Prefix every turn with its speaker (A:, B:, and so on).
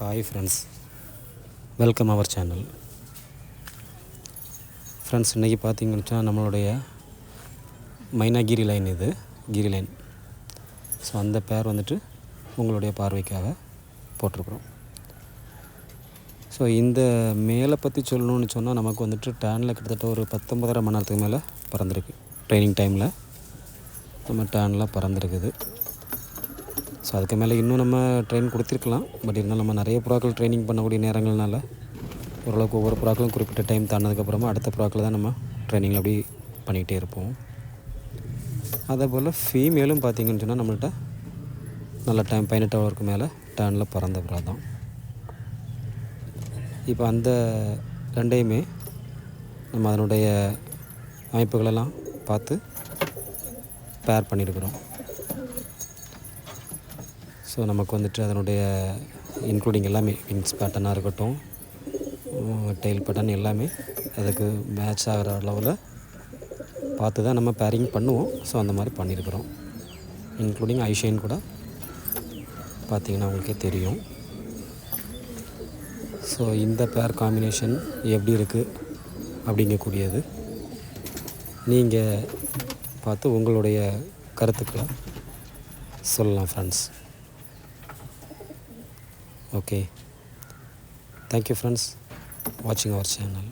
A: Hi friends, welcome our channel. Friends, இன்றைக்கி பார்த்தீங்கன்னா நம்மளுடைய மைனாகிரி லைன், இது கிரி லைன். ஸோ அந்த பேர் வந்துட்டு உங்களுடைய பார்வைக்காக போட்டிருக்குறோம். ஸோ இந்த மேலே பற்றி சொல்லணும்னு சொன்னால் நமக்கு வந்துட்டு டேனில் கிட்டத்தட்ட ஒரு 19.5 மணி நேரத்துக்கு மேலே பறந்துருக்கு. ட்ரைனிங் டைமில் நம்ம டேனில் பறந்துருக்குது. ஸோ அதுக்கு மேலே இன்னும் நம்ம ட்ரெயின் கொடுத்துருக்கலாம். பட் இருந்தாலும் நம்ம நிறைய புறாக்கள் ட்ரைனிங் பண்ணக்கூடிய நேரங்கள்னால ஓரளவுக்கு ஒவ்வொரு புறாக்களும் குறிப்பிட்ட டைம் தாண்டதுக்கப்புறமா அடுத்த புறாக்களை தான் நம்ம ட்ரைனிங்கில் அப்படி பண்ணிகிட்டே இருப்போம். அதே போல் ஃபீமேலும் பார்த்திங்கன்னு சொன்னால் நம்மள்கிட்ட நல்ல டைம் 18 ஹவருக்கு மேலே டேனில் பறந்த புறா தான். இப்போ அந்த ரெண்டையுமே நம்ம அதனுடைய அமைப்புகளெல்லாம் பார்த்து பேர் பண்ணியிருக்கிறோம். ஸோ நமக்கு வந்துட்டு அதனுடைய இன்க்ளூடிங் எல்லாமே விங்ஸ் பேட்டர்னாக இருக்கட்டும், டெயில் பேட்டர்ன் எல்லாமே அதுக்கு மேட்ச் ஆகிற அளவில் பார்த்து தான் நம்ம பேரிங் பண்ணுவோம். ஸோ அந்த மாதிரி பண்ணியிருக்கிறோம். இன்க்ளூடிங் ஐஷைன் கூட பார்த்திங்கன்னா உங்களுக்கே தெரியும். ஸோ இந்த பேர் காம்பினேஷன் எப்படி இருக்குது அப்படிங்கக்கூடியது நீங்கள் பார்த்து உங்களுடைய கருத்துக்களை சொல்லலாம் friends. Okay, thank you friends watching our channel.